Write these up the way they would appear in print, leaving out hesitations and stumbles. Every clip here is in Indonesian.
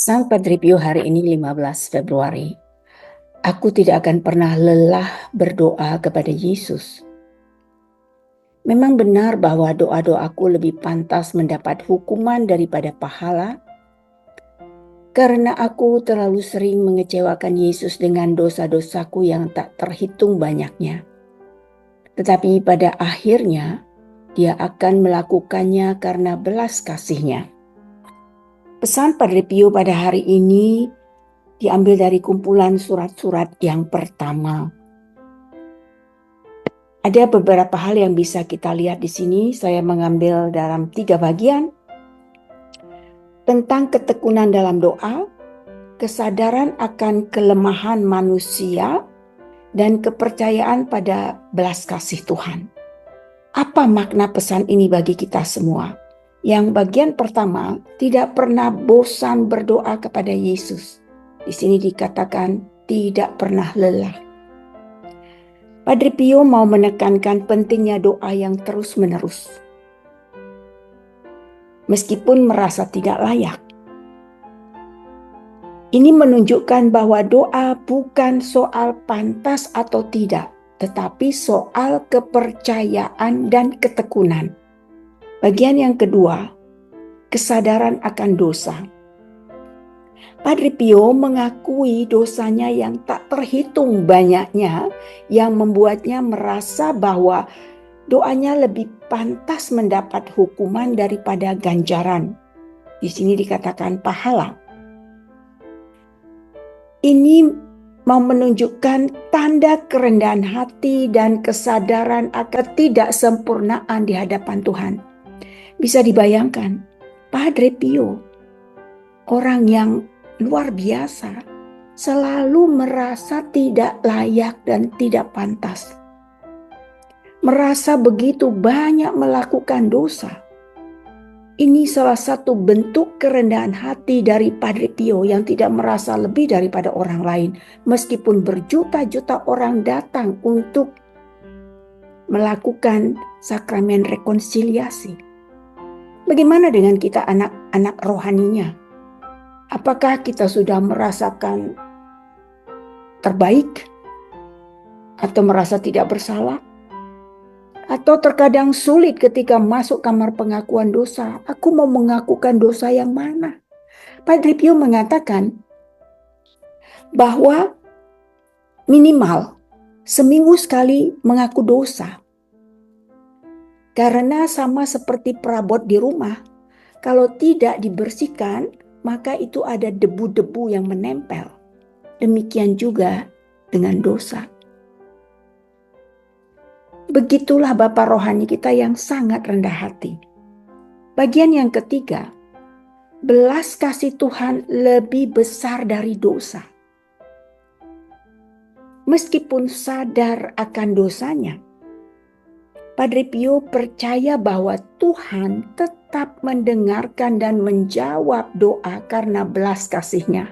Pesan Padre Pio hari ini 15 Februari. Aku tidak akan pernah lelah berdoa kepada Yesus. Memang benar bahwa doa-doaku lebih pantas mendapat hukuman daripada pahala, karena aku terlalu sering mengecewakan Yesus dengan dosa-dosaku yang tak terhitung banyaknya. Tetapi pada akhirnya, Dia akan melakukannya karena belas kasih-Nya. Pesan Padre Pio pada hari ini diambil dari kumpulan surat-surat yang pertama. Ada beberapa hal yang bisa kita lihat di sini. Saya mengambil dalam 3 bagian. Tentang ketekunan dalam doa, kesadaran akan kelemahan manusia, dan kepercayaan pada belas kasih Tuhan. Apa makna pesan ini bagi kita semua? Yang bagian pertama, tidak pernah bosan berdoa kepada Yesus. Di sini dikatakan tidak pernah lelah. Padre Pio mau menekankan pentingnya doa yang terus-menerus. Meskipun merasa tidak layak. Ini menunjukkan bahwa doa bukan soal pantas atau tidak, tetapi soal kepercayaan dan ketekunan. Bagian yang kedua, kesadaran akan dosa. Padre Pio mengakui dosanya yang tak terhitung banyaknya, yang membuatnya merasa bahwa doanya lebih pantas mendapat hukuman daripada ganjaran. Di sini dikatakan pahala. Ini mau menunjukkan tanda kerendahan hati dan kesadaran akan ketidaksempurnaan di hadapan Tuhan. Bisa dibayangkan, Padre Pio, orang yang luar biasa, selalu merasa tidak layak dan tidak pantas. Merasa begitu banyak melakukan dosa. Ini salah satu bentuk kerendahan hati dari Padre Pio yang tidak merasa lebih daripada orang lain. Meskipun berjuta-juta orang datang untuk melakukan sakramen rekonsiliasi. Bagaimana dengan kita anak-anak rohaninya? Apakah kita sudah merasakan terbaik? Atau merasa tidak bersalah? Atau terkadang sulit ketika masuk kamar pengakuan dosa. Aku mau mengakukan dosa yang mana? Padre Pio mengatakan bahwa minimal seminggu sekali mengaku dosa. Karena sama seperti perabot di rumah, kalau tidak dibersihkan, maka itu ada debu-debu yang menempel. Demikian juga dengan dosa. Begitulah Bapa rohani kita yang sangat rendah hati. Bagian yang ketiga, belas kasih Tuhan lebih besar dari dosa. Meskipun sadar akan dosanya, Padre Pio percaya bahwa Tuhan tetap mendengarkan dan menjawab doa karena belas kasih-Nya.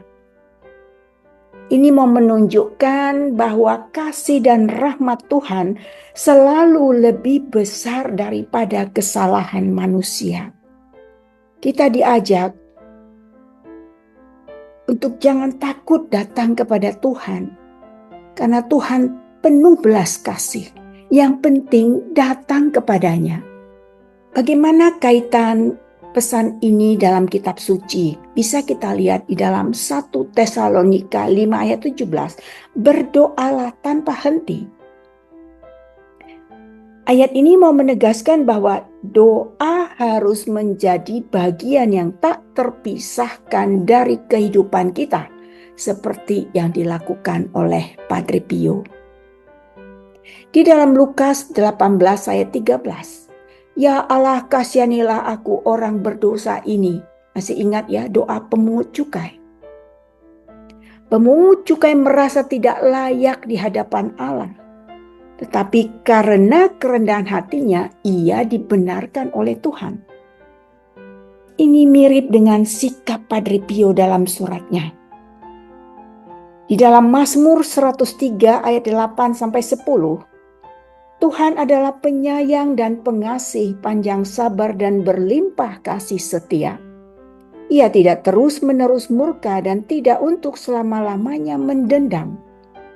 Ini mau menunjukkan bahwa kasih dan rahmat Tuhan selalu lebih besar daripada kesalahan manusia. Kita diajak untuk jangan takut datang kepada Tuhan, karena Tuhan penuh belas kasih. Yang penting datang kepadanya. Bagaimana kaitan pesan ini dalam kitab suci? Bisa kita lihat di dalam 1 Tesalonika 5 ayat 17. Berdoalah tanpa henti. Ayat ini mau menegaskan bahwa doa harus menjadi bagian yang tak terpisahkan dari kehidupan kita, seperti yang dilakukan oleh Padre Pio. Di dalam Lukas 18 ayat 13. Ya Allah, kasihanilah aku orang berdosa ini. Masih ingat ya doa pemungut cukai. Pemungut cukai merasa tidak layak di hadapan Allah. Tetapi karena kerendahan hatinya, ia dibenarkan oleh Tuhan. Ini mirip dengan sikap Padre Pio dalam suratnya. Di dalam Mazmur 103 ayat 8-10, Tuhan adalah penyayang dan pengasih, panjang sabar dan berlimpah kasih setia. Ia tidak terus-menerus murka dan tidak untuk selama-lamanya mendendam.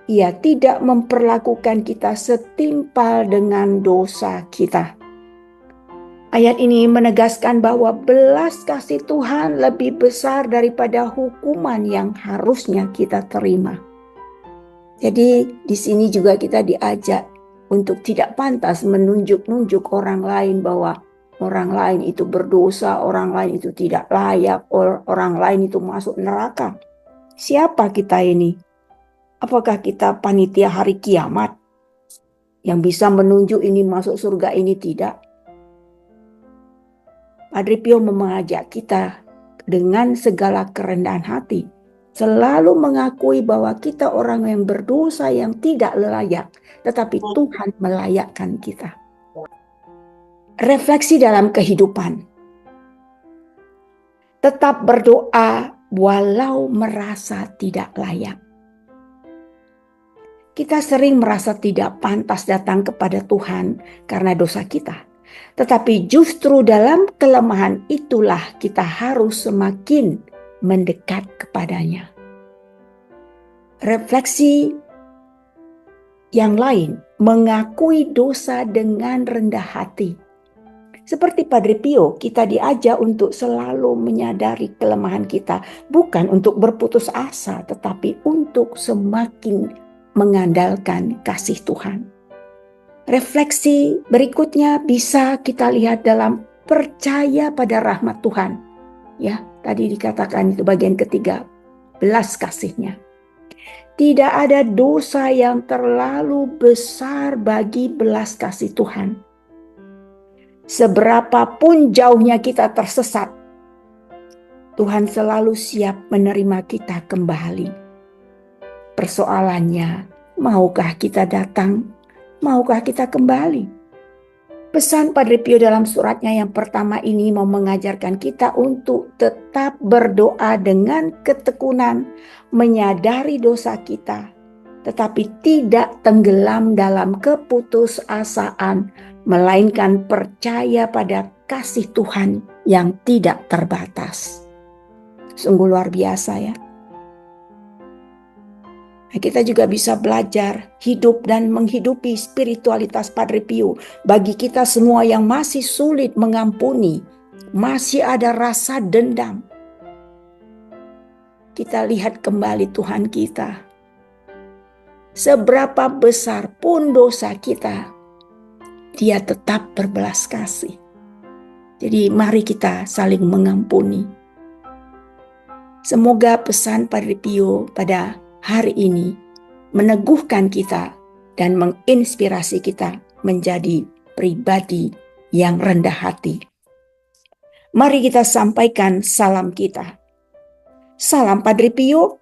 Ia tidak memperlakukan kita setimpal dengan dosa kita. Ayat ini menegaskan bahwa belas kasih Tuhan lebih besar daripada hukuman yang harusnya kita terima. Jadi di sini juga kita diajak untuk tidak pantas menunjuk-nunjuk orang lain bahwa orang lain itu berdosa, orang lain itu tidak layak, orang lain itu masuk neraka. Siapa kita ini? Apakah kita panitia hari kiamat yang bisa menunjuk ini masuk surga, ini tidak? Padre Pio mengajak kita dengan segala kerendahan hati selalu mengakui bahwa kita orang yang berdosa yang tidak layak, tetapi Tuhan melayakkan kita. Refleksi dalam kehidupan. Tetap berdoa walau merasa tidak layak. Kita sering merasa tidak pantas datang kepada Tuhan karena dosa kita. Tetapi justru dalam kelemahan itulah kita harus semakin mendekat kepadanya. Refleksi yang lain, mengakui dosa dengan rendah hati. Seperti Padre Pio, kita diajak untuk selalu menyadari kelemahan kita, bukan untuk berputus asa, tetapi untuk semakin mengandalkan kasih Tuhan. Refleksi berikutnya bisa kita lihat dalam percaya pada rahmat Tuhan. Ya, tadi dikatakan itu bagian ketiga, belas kasihnya. Tidak ada dosa yang terlalu besar bagi belas kasih Tuhan. Seberapapun jauhnya kita tersesat, Tuhan selalu siap menerima kita kembali. Persoalannya, maukah kita datang? Maukah kita kembali? Pesan Padre Pio dalam suratnya yang pertama ini mau mengajarkan kita untuk tetap berdoa dengan ketekunan, menyadari dosa kita, tetapi tidak tenggelam dalam keputusasaan, melainkan percaya pada kasih Tuhan yang tidak terbatas. Sungguh luar biasa ya. Kita juga bisa belajar hidup dan menghidupi spiritualitas Padre Pio. Bagi kita semua yang masih sulit mengampuni, masih ada rasa dendam, kita lihat kembali Tuhan kita. Seberapa besar pun dosa kita, Dia tetap berbelas kasih. Jadi mari kita saling mengampuni. Semoga pesan Padre Pio pada hari ini meneguhkan kita dan menginspirasi kita menjadi pribadi yang rendah hati. Mari kita sampaikan salam kita. Salam Padre Pio,